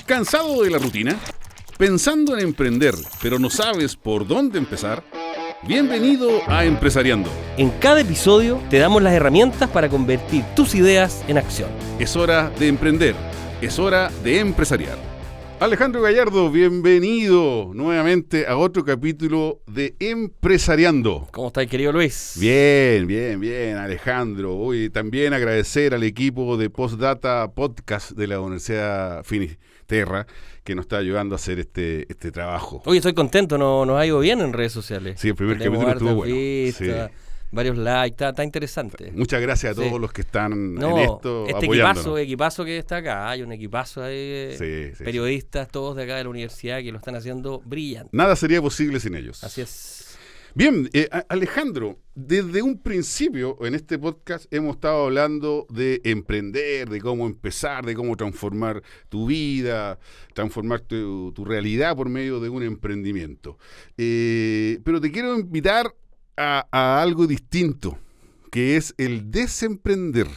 ¿Cansado de la rutina? ¿Pensando en emprender, pero no sabes por dónde empezar? Bienvenido a Empresariando. En cada episodio te damos las herramientas para convertir tus ideas en acción. Es hora de emprender, es hora de empresariar. Alejandro Gallardo, bienvenido nuevamente a otro capítulo de Empresariando. ¿Cómo estás, querido Luis? Bien, Alejandro. Hoy también agradecer al equipo de Postdata Podcast de la Universidad Finisterra que nos está ayudando a hacer este trabajo. Oye, estoy contento, nos ha ido bien en redes sociales. Sí, el primer Tenemos capítulo estuvo hartas bueno. vistas, Sí. Varios likes, está interesante. Muchas gracias a todos Sí. los que están en esto este apoyándonos. equipazo que está acá, hay un equipazo de Sí. periodistas, todos de acá de la universidad que lo están haciendo brillante. Nada sería posible sin ellos. Así es. Bien, Alejandro, desde un principio en este podcast hemos estado hablando de emprender, de cómo empezar, de cómo transformar tu vida, transformar tu realidad por medio de un emprendimiento. Pero te quiero invitar a algo distinto, que es el desemprender.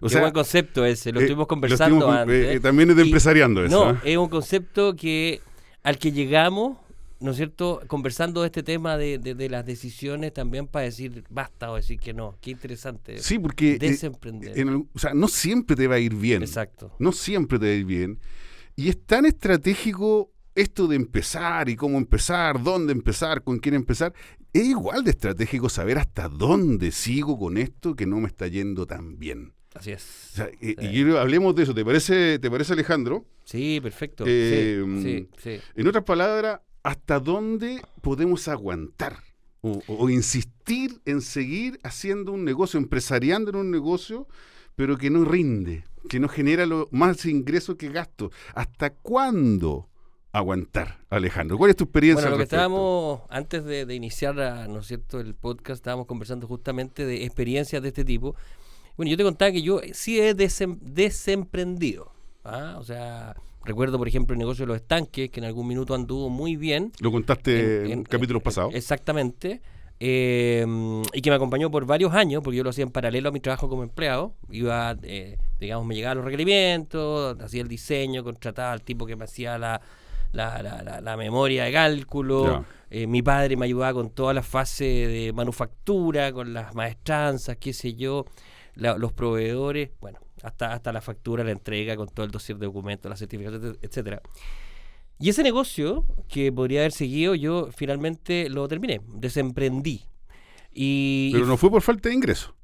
Qué buen concepto ese, lo estuvimos conversando antes. También es de empresariando eso. No, es un concepto al que llegamos, ¿no es cierto?, conversando de este tema de las decisiones también para decir basta o decir que no. Qué interesante. Sí, porque desemprender. No siempre te va a ir bien. Exacto. No siempre te va a ir bien. Y es tan estratégico esto de empezar y cómo empezar, dónde empezar, con quién empezar. Es igual de estratégico saber hasta dónde sigo con esto que no me está yendo tan bien. Así es. O sea, y hablemos de eso. ¿Te parece, Alejandro? Sí, perfecto. Sí. En otras palabras, ¿hasta dónde podemos aguantar o insistir en seguir haciendo un negocio, empresariando en un negocio, pero que no rinde, que no genera más ingresos que gastos? ¿Hasta cuándo aguantar, Alejandro? ¿Cuál es tu experiencia? Bueno, lo que respecto? estábamos, antes de iniciar, ¿no es cierto?, el podcast, estábamos conversando justamente de experiencias de este tipo. Bueno, yo te contaba que yo sí he desemprendido. O sea, recuerdo, por ejemplo, el negocio de los estanques, que en algún minuto anduvo muy bien. Lo contaste en capítulos pasados. Exactamente. Y que me acompañó por varios años, porque yo lo hacía en paralelo a mi trabajo como empleado. Iba, me llegaban los requerimientos, hacía el diseño, contrataba al tipo que me hacía la memoria de cálculo. Mi padre me ayudaba con toda la fase de manufactura, con las maestranzas, qué sé yo, los proveedores, bueno, hasta la factura, la entrega, con todo el dossier de documentos, la certificación, etcétera. Y ese negocio que podría haber seguido, yo finalmente lo terminé, desemprendí. Pero no fue por falta de ingreso.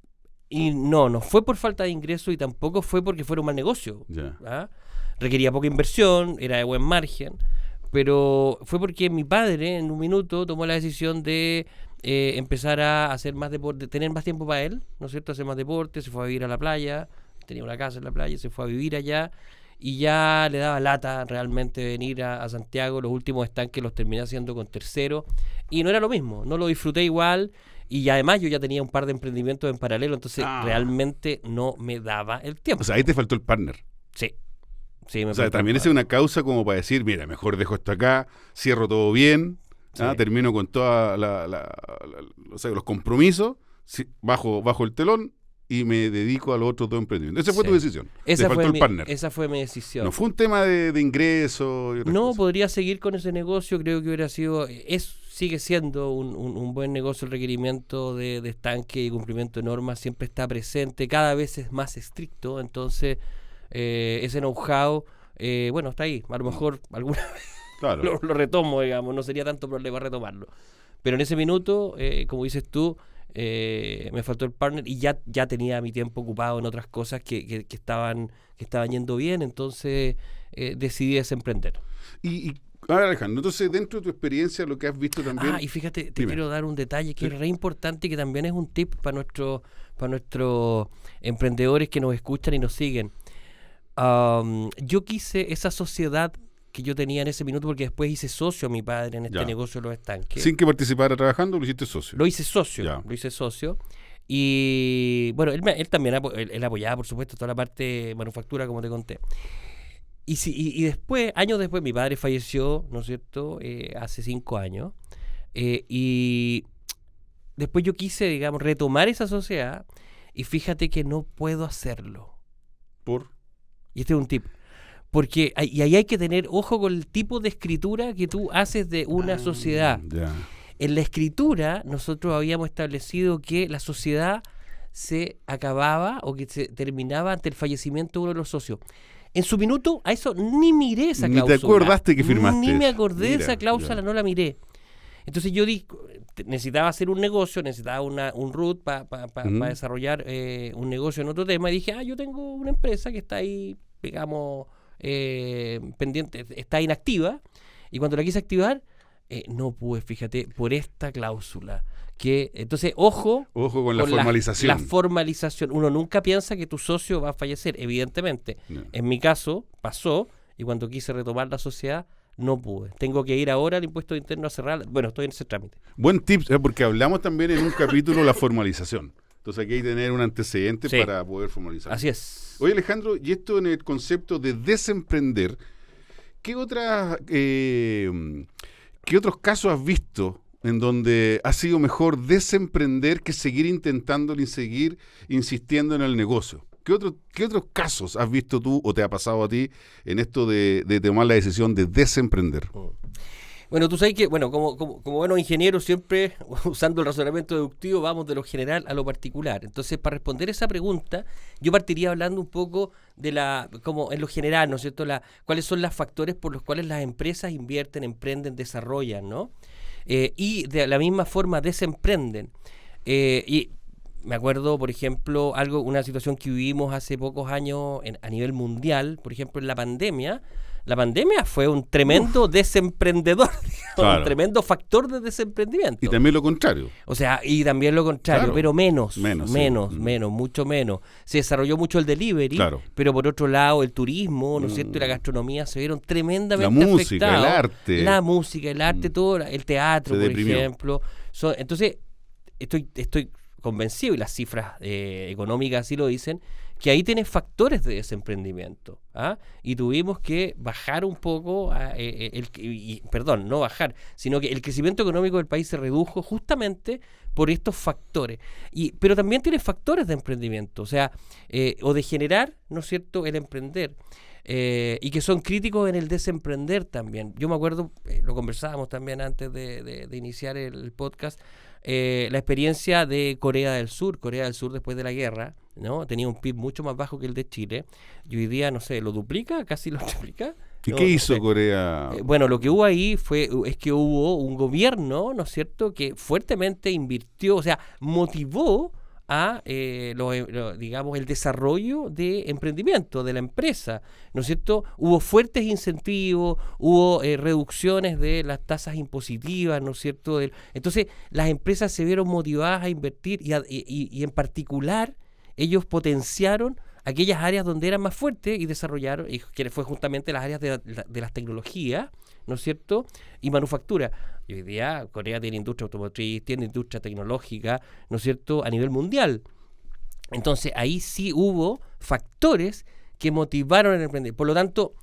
Y no fue por falta de ingreso y tampoco fue porque fuera un mal negocio. Requería poca inversión, era de buen margen, pero fue porque mi padre en un minuto tomó la decisión de empezar a hacer más deporte, tener más tiempo para él, ¿no es cierto? Hacer más deporte, se fue a vivir a la playa, tenía una casa en la playa, se fue a vivir allá y ya le daba lata realmente venir a Santiago. Los últimos estanques los terminé haciendo con tercero y no era lo mismo, no lo disfruté igual. Y además yo ya tenía un par de emprendimientos en paralelo, entonces realmente no me daba el tiempo. O sea, ahí te faltó el partner. Sí, o sea, también es una causa como para decir, mira, mejor dejo esto acá, cierro todo bien, termino con todos los compromisos, bajo el telón y me dedico a los otros dos emprendimientos. Esa fue tu decisión. Te faltó el partner. Esa fue mi decisión. No fue un tema de ingreso. No, podría seguir con ese negocio, creo que hubiera sido... Sigue siendo un buen negocio. El requerimiento de estanque y cumplimiento de normas siempre está presente, cada vez es más estricto, entonces ese know-how, está ahí, a lo mejor alguna vez lo retomo, digamos, no sería tanto problema retomarlo, pero en ese minuto, como dices tú, me faltó el partner y ya tenía mi tiempo ocupado en otras cosas que estaban yendo bien, entonces decidí desemprender. Ahora, Alejandro, entonces dentro de tu experiencia lo que has visto también... y fíjate, te quiero dar un detalle que es re importante y que también es un tip para nuestros emprendedores que nos escuchan y nos siguen. Yo quise esa sociedad que yo tenía en ese minuto porque después hice socio a mi padre en este negocio de los estanques. ¿Sin que participara trabajando lo hiciste socio? Lo hice socio. Y bueno, él también él apoyaba, por supuesto, toda la parte de manufactura, como te conté. Y después, años después, mi padre falleció, ¿no es cierto?, hace 5 años. Y después yo quise, digamos, retomar esa sociedad y fíjate que no puedo hacerlo. ¿Por? Y este es un tip. Porque y ahí hay que tener ojo con el tipo de escritura que tú haces de una sociedad. Ya. En la escritura nosotros habíamos establecido que la sociedad se acababa o que se terminaba ante el fallecimiento de uno de los socios. En su minuto, a eso ni miré esa cláusula. Ni te acordaste que firmaste. Ni me acordé de Mira, esa cláusula, ya. no la miré. Entonces yo necesitaba hacer un negocio, necesitaba un root para desarrollar un negocio en otro tema. Y dije, yo tengo una empresa que está ahí, digamos, pendiente, está inactiva. Y cuando la quise activar, no pude, fíjate, por esta cláusula. Entonces, ojo con la formalización. La formalización. Uno nunca piensa que tu socio va a fallecer, evidentemente. No. En mi caso, pasó, y cuando quise retomar la sociedad, no pude. Tengo que ir ahora al impuesto interno a cerrar. Bueno, estoy en ese trámite. Buen tip, porque hablamos también en un capítulo la formalización. Entonces aquí hay que tener un antecedente para poder formalizar. Así es. Oye, Alejandro, y esto en el concepto de desemprender, ¿qué otros casos has visto en donde ha sido mejor desemprender que seguir intentándolo y seguir insistiendo en el negocio? ¿Qué otros casos has visto tú o te ha pasado a ti en esto de tomar la decisión de desemprender? Bueno, tú sabes que, como buenos ingenieros, siempre usando el razonamiento deductivo, vamos de lo general a lo particular. Entonces, para responder esa pregunta, yo partiría hablando un poco como en lo general, ¿no es cierto? Cuáles son los factores por los cuales las empresas invierten, emprenden, desarrollan, ¿no? Y de la misma forma desemprenden. Y me acuerdo, por ejemplo, una situación que vivimos hace pocos años a nivel mundial, por ejemplo, en la pandemia. La pandemia fue un tremendo desemprendedor, claro. Un tremendo factor de desemprendimiento. Y también lo contrario. O sea, y también lo contrario, claro. pero menos, sí. Mucho menos. Se desarrolló mucho el delivery, claro. Pero por otro lado el turismo, ¿no es cierto? Y la gastronomía se vieron tremendamente afectados. La música, el arte, todo, el teatro, se por deprimió. ejemplo. Entonces, estoy convencido, y las cifras económicas así lo dicen, que ahí tienes factores de desemprendimiento, y tuvimos que bajar un poco, no bajar, sino que el crecimiento económico del país se redujo justamente por estos factores. Pero también tienes factores de emprendimiento, o sea, o de generar, ¿no es cierto?, el emprender. Y que son críticos en el desemprender también. Yo me acuerdo, lo conversábamos también antes de iniciar el podcast, la experiencia de Corea del Sur. Corea del Sur, después de la guerra, ¿no?, tenía un PIB mucho más bajo que el de Chile, y hoy día, no sé, lo duplica, casi lo triplica. ¿Y qué hizo Corea? Bueno, lo que hubo ahí es que hubo un gobierno, ¿no es cierto?, que fuertemente invirtió, o sea, motivó a digamos, el desarrollo de emprendimiento de la empresa, ¿no es cierto? Hubo fuertes incentivos, hubo reducciones de las tasas impositivas, ¿no es cierto? Entonces, las empresas se vieron motivadas a invertir y en particular ellos potenciaron aquellas áreas donde eran más fuertes y desarrollaron, y que fue justamente las áreas de las tecnologías, ¿no es cierto?, y manufactura. Y hoy día Corea tiene industria automotriz, tiene industria tecnológica, ¿no es cierto?, a nivel mundial. Entonces ahí sí hubo factores que motivaron el emprender. Por lo tanto,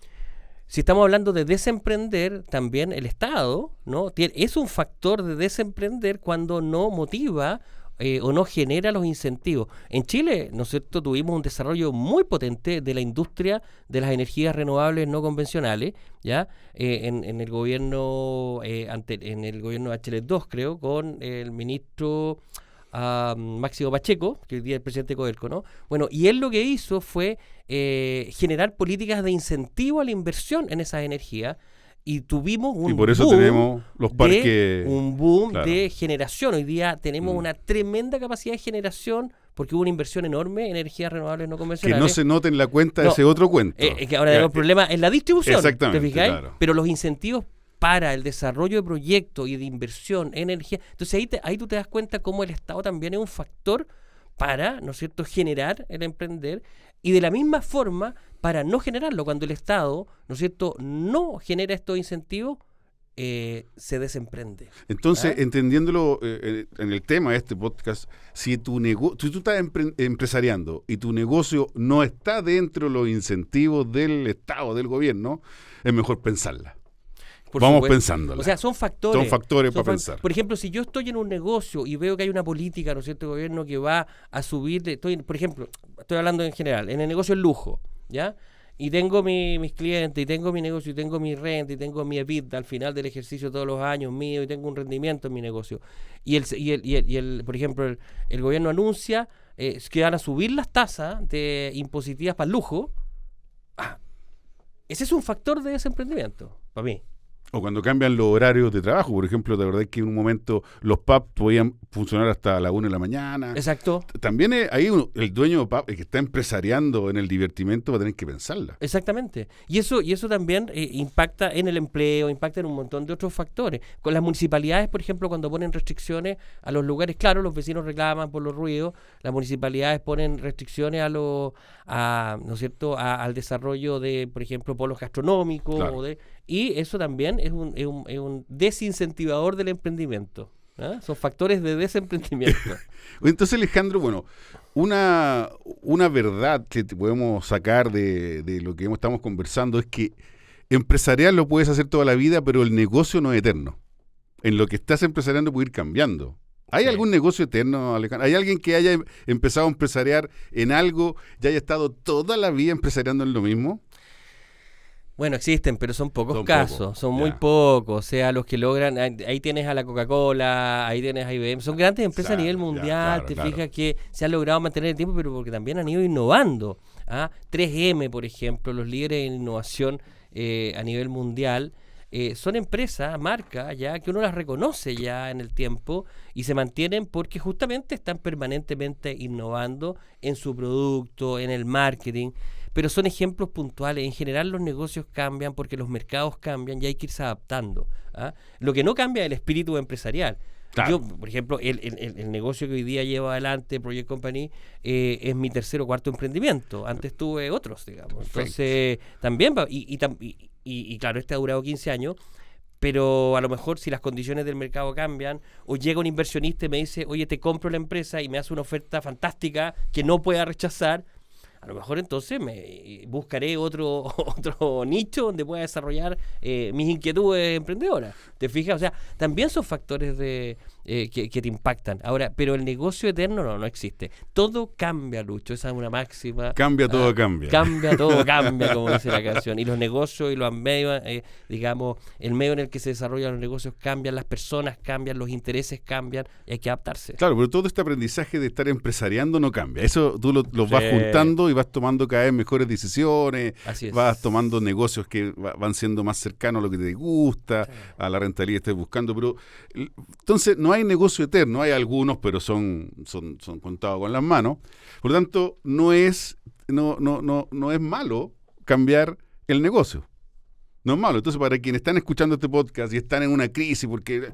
si estamos hablando de desemprender, también el Estado, ¿no?, es un factor de desemprender cuando no motiva o no genera los incentivos. En Chile, ¿no es cierto?, tuvimos un desarrollo muy potente de la industria de las energías renovables no convencionales, ¿ya? En el gobierno en el gobierno de Bachelet 2, creo, con el ministro Máximo Pacheco, que hoy día es el presidente de Codelco, ¿no? Bueno, y él lo que hizo fue generar políticas de incentivo a la inversión en esas energías. Y tuvimos y por eso tenemos los parques, un boom, claro, de generación. Hoy día tenemos una tremenda capacidad de generación porque hubo una inversión enorme en energías renovables no convencionales. Que no se note en la cuenta de ese otro cuento. Que ahora tenemos problemas en la distribución. Exactamente, ¿te fijáis? claro. Pero los incentivos para el desarrollo de proyectos y de inversión en energía. Entonces ahí tú te das cuenta cómo el Estado también es un factor para, ¿no es cierto?, generar el emprender, y de la misma forma para no generarlo. Cuando el Estado, ¿no es cierto?, no genera estos incentivos, se desemprende. Entonces, entendiéndolo en el tema de este podcast, si tú estás empresariando y tu negocio no está dentro de los incentivos del Estado, del gobierno, es mejor pensarla. Vamos pensándola. O sea, son factores. Son factores para pensar. Por ejemplo, si yo estoy en un negocio y veo que hay una política, ¿no es cierto?, de gobierno que va a subir, por ejemplo, estoy hablando en general, en el negocio del lujo, ¿ya? y tengo mis clientes, y tengo mi negocio, y tengo mi renta, y tengo mi EBITDA al final del ejercicio todos los años mío, y tengo un rendimiento en mi negocio. Por ejemplo, el gobierno anuncia que van a subir las tasas de impositivas para el lujo. Ese es un factor de desemprendimiento, para mí. O cuando cambian los horarios de trabajo, por ejemplo, de verdad que en un momento los pubs podían funcionar hasta la 1 de la mañana. Exacto. También ahí el dueño de pub, el que está empresariando en el divertimento, va a tener que pensarla. Exactamente. Y eso también impacta en el empleo, impacta en un montón de otros factores. Con las municipalidades, por ejemplo, cuando ponen restricciones a los lugares, claro, los vecinos reclaman por los ruidos, las municipalidades ponen restricciones ¿no es cierto?, al desarrollo de, por ejemplo, polos gastronómicos, claro. Y eso también es un desincentivador del emprendimiento. Son factores de desemprendimiento. Entonces, Alejandro, bueno, una verdad que podemos sacar de lo que estamos conversando es que empresarial lo puedes hacer toda la vida, pero el negocio no es eterno. En lo que estás empresariando puede ir cambiando. ¿Hay algún negocio eterno, Alejandro? ¿Hay alguien que haya empezado a empresariar en algo y haya estado toda la vida empresariando en lo mismo? Bueno, existen, pero son pocos casos, son muy pocos. O sea, los que logran, ahí tienes a la Coca-Cola, ahí tienes a IBM, son grandes empresas a nivel mundial, fijas que se han logrado mantener el tiempo, pero porque también han ido innovando. 3M, por ejemplo, los líderes en innovación a nivel mundial, son empresas, marcas, ya que uno las reconoce ya en el tiempo y se mantienen porque justamente están permanentemente innovando en su producto, en el marketing. Pero son ejemplos puntuales. En general los negocios cambian porque los mercados cambian y hay que irse adaptando. Lo que no cambia es el espíritu empresarial. Claro. Yo, por ejemplo, el negocio que hoy día llevo adelante, Project Company, es mi tercer o cuarto emprendimiento. Antes tuve otros, digamos. Perfecto. Entonces, también, y claro, este ha durado 15 años, pero a lo mejor si las condiciones del mercado cambian, o llega un inversionista y me dice, oye, te compro la empresa y me hace una oferta fantástica que no pueda rechazar, a lo mejor entonces me buscaré otro nicho donde pueda desarrollar mis inquietudes emprendedoras. ¿Te fijas? O sea, también son factores que te impactan. Ahora, pero el negocio eterno no existe. Todo cambia, Lucho. Esa es una máxima. Cambia, todo cambia. Cambia, todo cambia, como dice la canción. Y los negocios y los medios, digamos, el medio en el que se desarrollan los negocios cambian, las personas cambian, los intereses cambian y hay que adaptarse. Claro, pero todo este aprendizaje de estar empresariando no cambia. Eso tú lo vas juntando y vas tomando cada vez mejores decisiones, vas tomando negocios que van siendo más cercanos a lo que te gusta, a la rentabilidad que estés buscando, pero entonces no hay negocio eterno, hay algunos, pero son contados con las manos. Por lo tanto, no es malo cambiar el negocio. No es malo. Entonces, para quienes están escuchando este podcast y están en una crisis, porque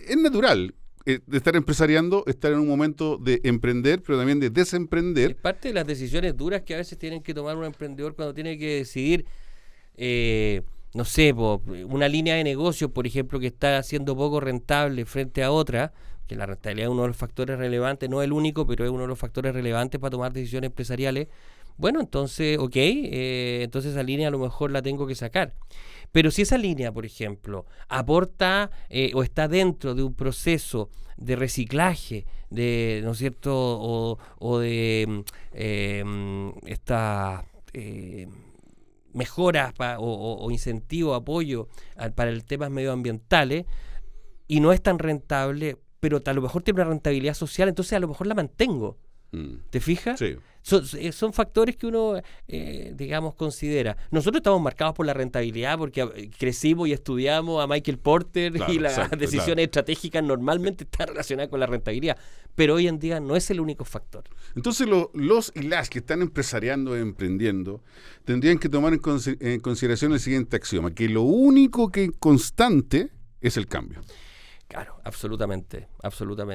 es natural de estar empresariando, estar en un momento de emprender, pero también de desemprender. Es parte de las decisiones duras que a veces tienen que tomar un emprendedor cuando tiene que decidir, no sé, una línea de negocio, por ejemplo, que está siendo poco rentable frente a otra, que la rentabilidad es uno de los factores relevantes, no el único, pero es uno de los factores relevantes para tomar decisiones empresariales. Bueno, entonces, entonces esa línea a lo mejor la tengo que sacar. Pero si esa línea, por ejemplo, aporta o está dentro de un proceso de reciclaje, ¿no es cierto?, o de estas mejoras o incentivo, apoyo para el temas medioambientales, y no es tan rentable, pero a lo mejor tiene una rentabilidad social, entonces a lo mejor la mantengo. ¿Te fijas? Sí. Son factores que uno, digamos, considera. Nosotros estamos marcados por la rentabilidad porque crecimos y estudiamos a Michael Porter, claro, y las decisiones estratégicas normalmente están relacionadas con la rentabilidad. Pero hoy en día no es el único factor. Entonces los y las que están empresariando, emprendiendo, tendrían que tomar en consideración el siguiente axioma, que lo único que es constante es el cambio. Claro, absolutamente.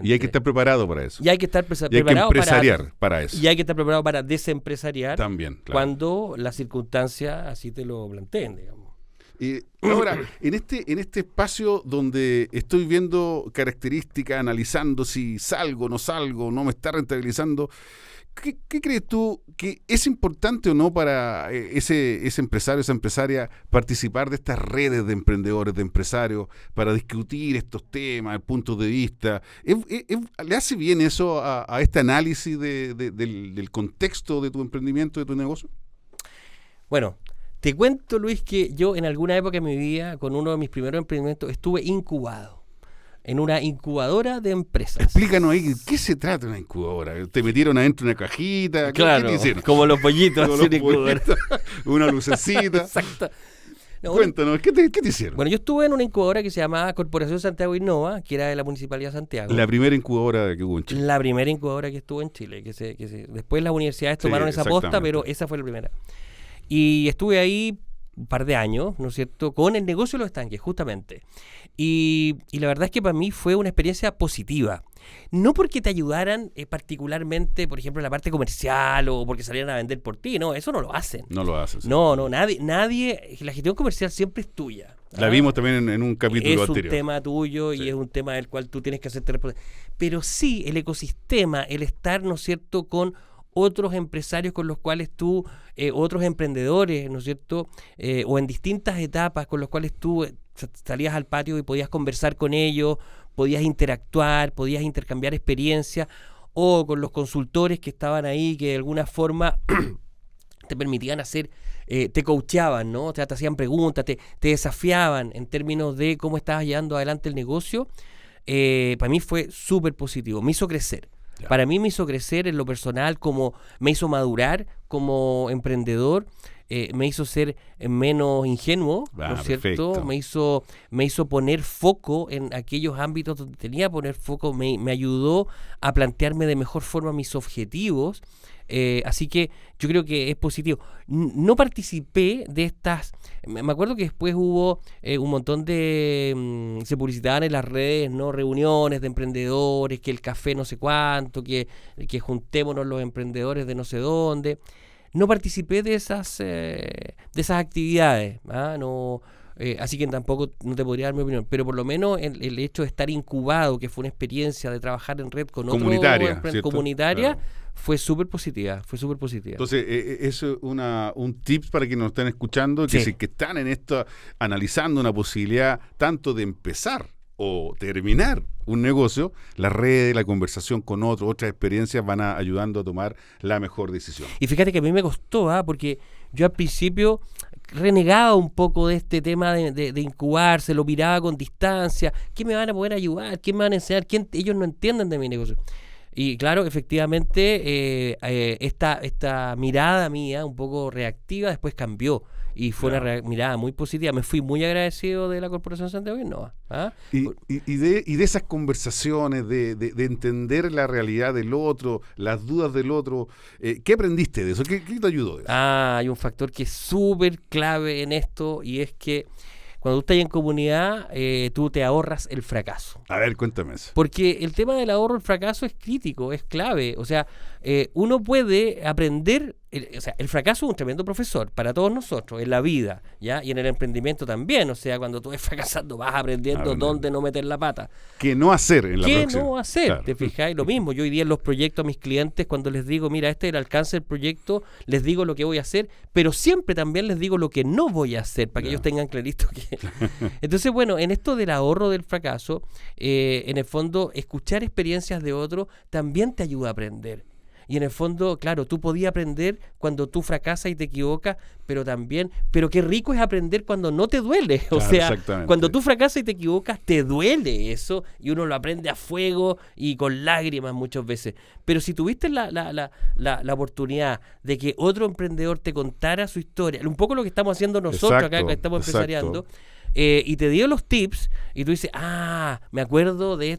Y hay que estar preparado para eso. Y hay que estar preparado hay que empresariar para eso. Y hay que estar preparado para desempresariar también, claro, cuando las circunstancias así te lo planteen, digamos. Ahora, en este espacio donde estoy viendo características, analizando si salgo, no me está rentabilizando, ¿qué crees tú que es importante o no para ese empresario, esa empresaria, participar de estas redes de emprendedores, de empresarios, para discutir estos temas, el punto de vista? ¿Le hace bien eso a este análisis del contexto de tu emprendimiento, de tu negocio? Bueno, te cuento, Luis, que yo en alguna época de mi vida, con uno de mis primeros emprendimientos, estuve incubado en una incubadora de empresas. Explícanos ahí, ¿qué se trata de una incubadora? ¿Te metieron adentro de una cajita? Claro, ¿Qué te hicieron? como los pollitos. Como los pollitos, una lucecita. Exacto. No, cuéntanos, ¿qué te hicieron? Bueno, yo estuve en una incubadora que se llamaba Corporación Santiago Innova, que era de la Municipalidad de Santiago. La primera incubadora que hubo en Chile. La primera incubadora que estuvo en Chile. Después las universidades tomaron esa posta, pero esa fue la primera. Y estuve ahí un par de años, ¿no es cierto?, con el negocio de los estanques, justamente. Y la verdad es que para mí fue una experiencia positiva. No porque te ayudaran particularmente, por ejemplo, en la parte comercial o porque salieran a vender por ti, no, eso no lo hacen. No lo hacen. Sí. No, nadie, la gestión comercial siempre es tuya. La vimos también en un capítulo anterior. Es un tema tuyo y es un tema del cual tú tienes que hacerte responsable. Pero sí, el ecosistema, el estar, ¿no es cierto?, con otros empresarios con los cuales tú, otros emprendedores, ¿no es cierto?, o en distintas etapas con los cuales tú salías al patio y podías conversar con ellos, podías interactuar, podías intercambiar experiencias, o con los consultores que estaban ahí, que de alguna forma te permitían hacer, te coacheaban, ¿no? O sea, te hacían preguntas, te desafiaban en términos de cómo estabas llevando adelante el negocio. Para mí fue súper positivo, me hizo crecer. Para mí me hizo crecer en lo personal, como me hizo madurar como emprendedor, me hizo ser menos ingenuo, ¿no es cierto? Perfecto. Me hizo poner foco en aquellos ámbitos donde tenía que poner foco, me ayudó a plantearme de mejor forma mis objetivos. Así que yo creo que es positivo. No participé de estas. Me acuerdo que después hubo un montón de se publicitaban en las redes, ¿no?, reuniones de emprendedores, que el café no sé cuánto, que juntémonos los emprendedores de no sé dónde. No participé de esas actividades, ¿ah? No. Así que tampoco no te podría dar mi opinión, pero por lo menos el hecho de estar incubado, que fue una experiencia de trabajar en red con otros comunitaria, claro, fue súper positiva, Entonces, eso es un tip para quienes nos están escuchando, que si que están en esto analizando una posibilidad tanto de empezar o terminar un negocio, las redes, la conversación con otras experiencias van ayudando a tomar la mejor decisión. Y fíjate que a mí me costó, porque yo al principio renegaba un poco de este tema de incubarse, lo miraba con distancia. ¿Qué me van a poder ayudar? ¿Qué me van a enseñar? Ellos no entienden de mi negocio. Y claro, efectivamente, esta mirada mía, un poco reactiva, después cambió. Y fue una mirada muy positiva. Me fui muy agradecido de la Corporación Santiago Innova. Y de esas conversaciones, de entender la realidad del otro, las dudas del otro, ¿qué aprendiste de eso? ¿Qué te ayudó de eso? Hay un factor que es súper clave en esto, y es que cuando tú estás en comunidad, tú te ahorras el fracaso. A ver, cuéntame eso. Porque el tema del ahorro del fracaso es crítico, es clave. O sea, uno puede aprender. El fracaso es un tremendo profesor para todos nosotros en la vida, ¿ya? Y en el emprendimiento también. O sea, cuando tú vas fracasando, vas aprendiendo dónde no meter la pata. ¿Qué no hacer en la próxima? ¿Qué no hacer? Claro. ¿Te fijas? Lo mismo. Yo hoy día en los proyectos a mis clientes, cuando les digo, mira, este es el alcance del proyecto, les digo lo que voy a hacer, pero siempre también les digo lo que no voy a hacer, para que ellos tengan clarito que... Entonces, bueno, en esto del ahorro del fracaso, en el fondo, escuchar experiencias de otros también te ayuda a aprender. Y en el fondo, claro, tú podías aprender cuando tú fracasas y te equivocas, pero qué rico es aprender cuando no te duele. Claro, o sea, cuando tú fracasas y te equivocas, te duele eso, y uno lo aprende a fuego y con lágrimas muchas veces. Pero si tuviste la oportunidad de que otro emprendedor te contara su historia, un poco lo que estamos haciendo nosotros acá, que estamos empresariando, y te dio los tips, y tú dices, me acuerdo de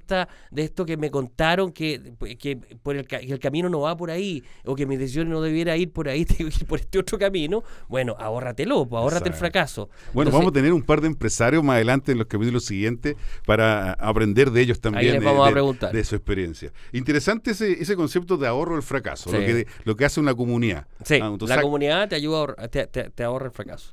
esto que me contaron, que el camino no va por ahí, o que mi decisión no debiera ir por ahí, ir por este otro camino. Bueno, ahórratelo, ahórrate el fracaso. Bueno, entonces, vamos a tener un par de empresarios más adelante en los capítulos siguientes para aprender de ellos también, de su experiencia. Interesante ese concepto de ahorro del fracaso, lo que hace una comunidad. Sí, la comunidad te ayuda, te ahorra el fracaso.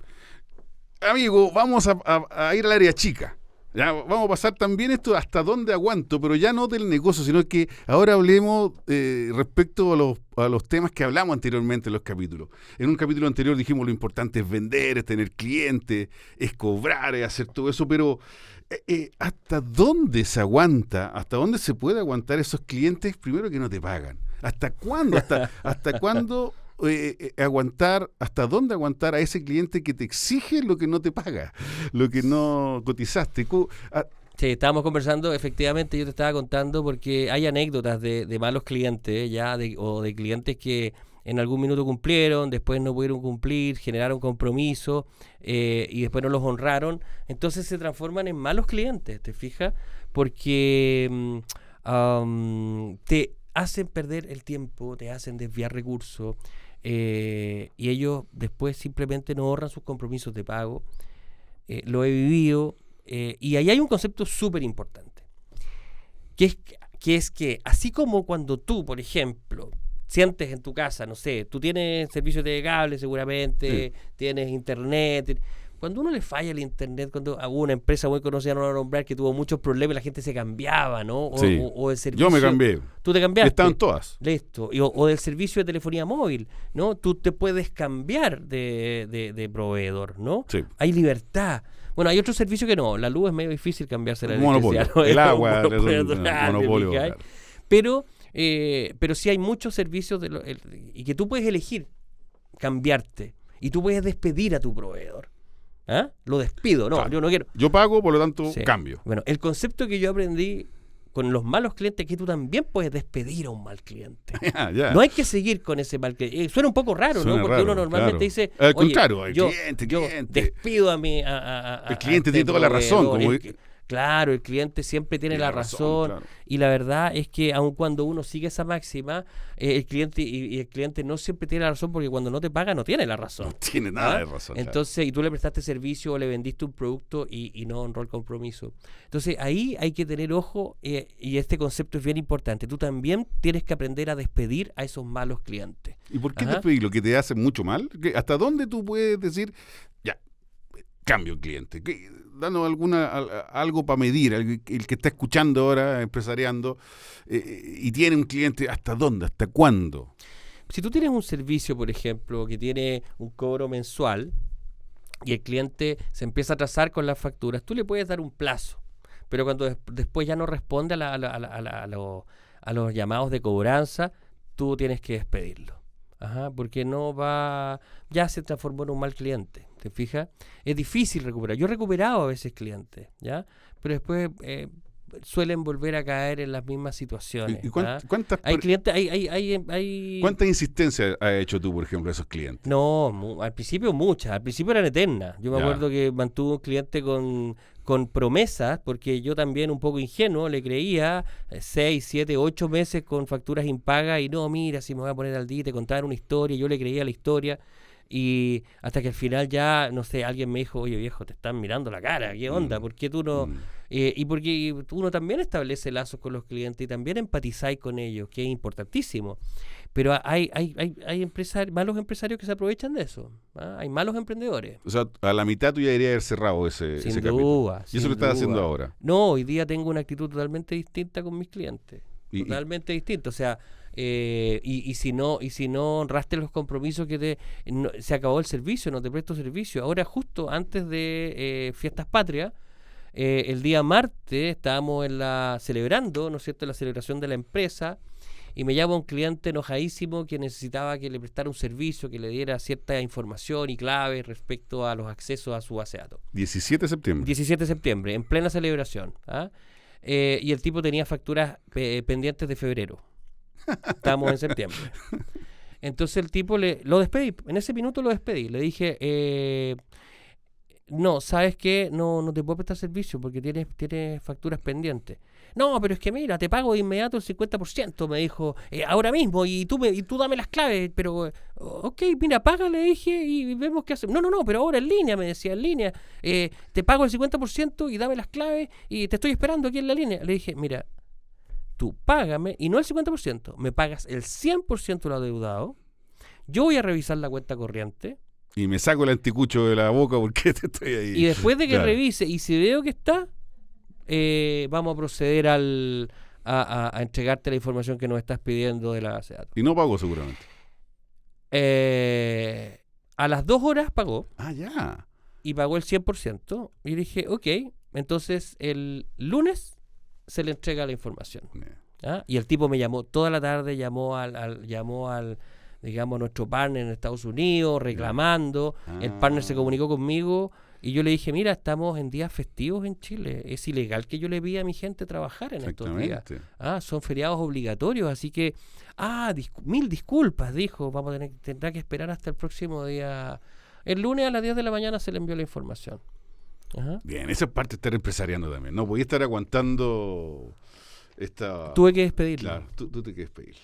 Amigo, vamos a ir al área chica. Ya, vamos a pasar también esto hasta dónde aguanto, pero ya no del negocio, sino que ahora hablemos respecto a los temas que hablamos anteriormente en los capítulos. En un capítulo anterior dijimos lo importante es vender, es tener clientes, es cobrar, es hacer todo eso, pero ¿hasta dónde se aguanta? ¿Hasta dónde se puede aguantar esos clientes primero que no te pagan? ¿Hasta cuándo? ¿Hasta cuándo aguantar, hasta dónde aguantar a ese cliente que te exige lo que no te paga, lo que no cotizaste. Sí, estábamos conversando, efectivamente yo te estaba contando porque hay anécdotas de malos clientes o de clientes que en algún minuto cumplieron, después no pudieron cumplir, generaron compromiso y después no los honraron. Entonces se transforman en malos clientes, ¿te fijas? Porque te hacen perder el tiempo, te hacen desviar recursos y ellos después simplemente no honran sus compromisos de pago. Lo he vivido y ahí hay un concepto súper importante, que es que así como cuando tú, por ejemplo, sientes en tu casa, no sé, tú tienes servicio de cable seguramente, tienes internet. Cuando uno le falla el internet, cuando hubo una empresa muy conocida, no la voy a nombrar, que tuvo muchos problemas, la gente se cambiaba, ¿no? O el servicio. Yo me cambié. Tú te cambiaste. Estaban todas. Listo. O del servicio de telefonía móvil, ¿no? Tú te puedes cambiar de proveedor, ¿no? Sí. Hay libertad. Bueno, hay otros servicios que no. La luz es medio difícil cambiarse la monopolio. electricidad, ¿no? El agua, monopolio. Claro. Pero sí hay muchos servicios y que tú puedes elegir cambiarte. Y tú puedes despedir a tu proveedor. ¿Ah? Lo despido, no, claro. Yo no quiero. Yo pago, por lo tanto, cambio. Bueno, el concepto que yo aprendí con los malos clientes es que tú también puedes despedir a un mal cliente. Ya. No hay que seguir con ese mal cliente. Suena un poco raro, Suena ¿no? Porque raro, uno normalmente dice, al contrario, el yo cliente. despido a mi... el cliente tiene toda la razón. Claro, el cliente siempre tiene la razón claro. Y la verdad es que aun cuando uno sigue esa máxima, el cliente y el cliente no siempre tiene la razón, porque cuando no te paga no tiene la razón. No tiene nada de razón. Entonces, claro. Y tú le prestaste servicio o le vendiste un producto y no honró el compromiso. Entonces, ahí hay que tener ojo y este concepto es bien importante. Tú también tienes que aprender a despedir a esos malos clientes. ¿Y por qué despedir? ¿Lo que te hace mucho mal? ¿Hasta dónde tú puedes decir, ya, cambio el cliente? Danos algo para medir, el que está escuchando ahora, empresariando, y tiene un cliente, ¿hasta dónde? ¿Hasta cuándo? Si tú tienes un servicio, por ejemplo, que tiene un cobro mensual y el cliente se empieza a atrasar con las facturas, tú le puedes dar un plazo, pero cuando después ya no responde a los llamados de cobranza, tú tienes que despedirlo. Porque ya se transformó en un mal cliente, ¿te fijas? Es difícil recuperar. Yo he recuperado a veces clientes, ¿ya? Pero después suelen volver a caer en las mismas situaciones. ¿Y cuántas hay clientes, hay ¿Cuánta insistencia has hecho tú, por ejemplo, a esos clientes? No, al principio muchas. Al principio eran eternas. Yo me acuerdo que mantuve un cliente con promesas, porque yo también un poco ingenuo le creía 6, 7, 8 meses con facturas impagas y no, mira, si me voy a poner al día y te contar una historia, yo le creía la historia y hasta que al final ya, no sé, alguien me dijo, oye viejo, te están mirando la cara, ¿qué onda? ¿Por qué tú no...? Y porque uno también establece lazos con los clientes y también empatizáis con ellos, que es importantísimo. Pero hay malos empresarios que se aprovechan de eso. Hay malos emprendedores. O sea, a la mitad tú ya deberías haber cerrado ese capítulo. ¿Y eso lo estás haciendo ahora? No, hoy día tengo una actitud totalmente distinta con mis clientes. Totalmente distinta. O sea, y si no honraste los compromisos se acabó el servicio, no te presto servicio. Ahora, justo antes de Fiestas Patrias, el día martes estábamos celebrando, ¿no es cierto?, la celebración de la empresa. Y me llama un cliente enojadísimo que necesitaba que le prestara un servicio, que le diera cierta información y claves respecto a los accesos a su base de datos. 17 de septiembre. 17 de septiembre, en plena celebración. Y el tipo tenía facturas pendientes de febrero. Estábamos en septiembre. Entonces el tipo lo despedí. En ese minuto lo despedí. Le dije, no, ¿sabes qué? No te puedo prestar servicio porque tienes facturas pendientes. No, pero es que mira, te pago de inmediato el 50%, me dijo, ahora mismo, y tú dame las claves, pero, ok, mira, paga, le dije, y vemos qué hacemos. No, pero ahora en línea, me decía, en línea, te pago el 50% y dame las claves, y te estoy esperando aquí en la línea. Le dije, mira, tú págame, y no el 50%, me pagas el 100% de lo adeudado, yo voy a revisar la cuenta corriente, y me saco el anticucho de la boca porque te estoy ahí. Y después de que revise, y si veo que está, vamos a proceder a entregarte la información que nos estás pidiendo de la base de datos. Y no pagó seguramente. A las 2 horas pagó. Ya. Y pagó el 100%. Y dije, ok, entonces el lunes se le entrega la información. Y el tipo me llamó toda la tarde, llamó al digamos, nuestro partner en Estados Unidos, reclamando. El partner se comunicó conmigo y yo le dije, mira, estamos en días festivos en Chile. Es ilegal que yo le pida a mi gente trabajar en estos días. Son feriados obligatorios, así que, mil disculpas, dijo. Tendrá que esperar hasta el próximo día. El lunes a las 10 de la mañana se le envió la información. Ajá. Bien, esa es parte de estar empresariando también. No podía estar aguantando esta... Tuve que despedirlo. Claro, tú te que despedirlo.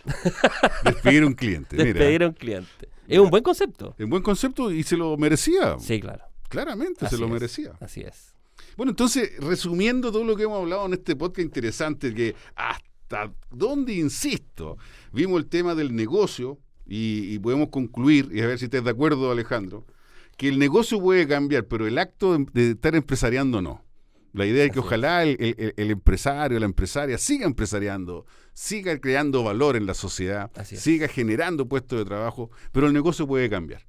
Despedir a un cliente. Despedir a un cliente. Es un buen concepto. Es un buen concepto y se lo merecía. Sí, claro. Claramente se lo merecía. Así es. Bueno, entonces, resumiendo todo lo que hemos hablado en este podcast interesante, que hasta dónde, insisto, vimos el tema del negocio y podemos concluir, y a ver si estás de acuerdo, Alejandro, que el negocio puede cambiar, pero el acto de estar empresariando no. La idea es que ojalá el empresario, la empresaria siga empresariando, siga creando valor en la sociedad, siga generando puestos de trabajo, pero el negocio puede cambiar.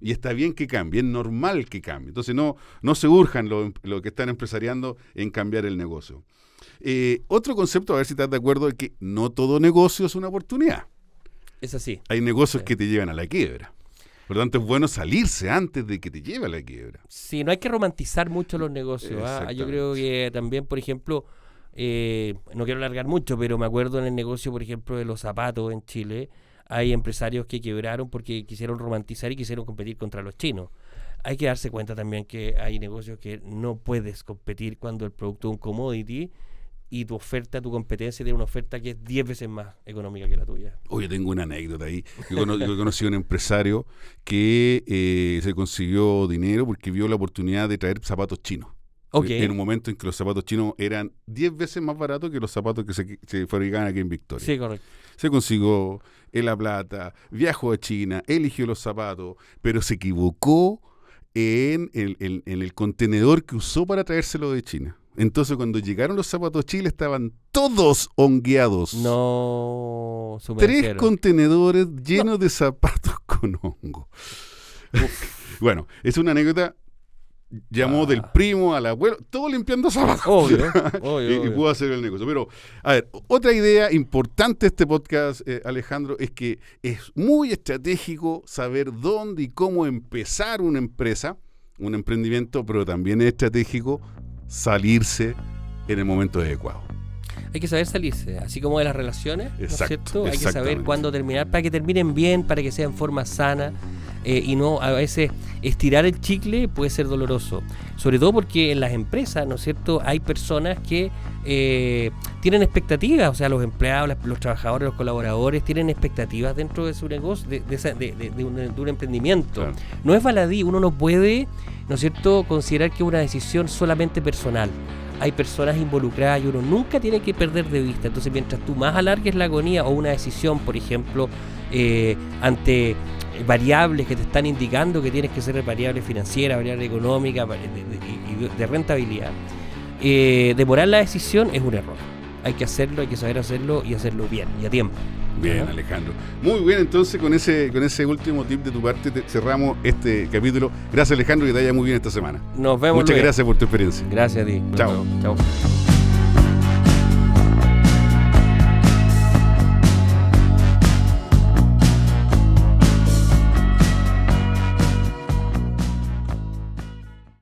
Y está bien que cambie, es normal que cambie. Entonces no se urjan los que están empresariando en cambiar el negocio. Otro concepto, a ver si estás de acuerdo, es que no todo negocio es una oportunidad. Es así. Hay negocios que te llevan a la quiebra. Por lo tanto, es bueno salirse antes de que te lleve a la quiebra. Sí, no hay que romantizar mucho los negocios. Yo creo que también, por ejemplo, no quiero alargar mucho, pero me acuerdo en el negocio, por ejemplo, de los zapatos en Chile, hay empresarios que quebraron porque quisieron romantizar y quisieron competir contra los chinos. Hay que darse cuenta también que hay negocios que no puedes competir cuando el producto es un commodity y tu competencia tiene una oferta que es 10 veces más económica que la tuya. Oye, tengo una anécdota ahí. Yo conocí a un empresario que se consiguió dinero porque vio la oportunidad de traer zapatos chinos. Okay. En un momento en que los zapatos chinos eran 10 veces más baratos que los zapatos que se fabricaban aquí en Victoria. Sí, correcto. Se consiguió en La Plata, viajó a China, eligió los zapatos, pero se equivocó en el contenedor que usó para traérselo de China. Entonces, cuando llegaron los zapatos a Chile, estaban todos hongueados. No, 3 contenedores llenos de zapatos con hongo. Bueno, es una anécdota. Llamó del primo al abuelo, todo limpiando zapatos. Obvio. Y pudo hacer el negocio. Pero, a ver, otra idea importante de este podcast, Alejandro, es que es muy estratégico saber dónde y cómo empezar una empresa, un emprendimiento, pero también es estratégico salirse en el momento adecuado. Hay que saber salirse, así como de las relaciones, ¿no es cierto? Hay que saber cuándo terminar, para que terminen bien, para que sea en forma sana, y no, a veces estirar el chicle puede ser doloroso, sobre todo porque en las empresas, ¿no es cierto?, hay personas que tienen expectativas, o sea, los empleados, los trabajadores, los colaboradores tienen expectativas dentro de su negocio, de un emprendimiento. Claro. No es baladí, uno no puede, ¿no es cierto?, considerar que es una decisión solamente personal. Hay personas involucradas y uno nunca tiene que perder de vista. Entonces, mientras tú más alargues la agonía o una decisión, por ejemplo, ante variables que te están indicando que tienes que ser variable financiera, variable económica y de rentabilidad, demorar la decisión es un error. Hay que hacerlo, hay que saber hacerlo y hacerlo bien y a tiempo. Bien, Alejandro. Muy bien, entonces con ese último tip de tu parte cerramos este capítulo. Gracias, Alejandro, que te vaya muy bien esta semana. Nos vemos. Muchas gracias por tu experiencia. Gracias a ti. Chao. Chao.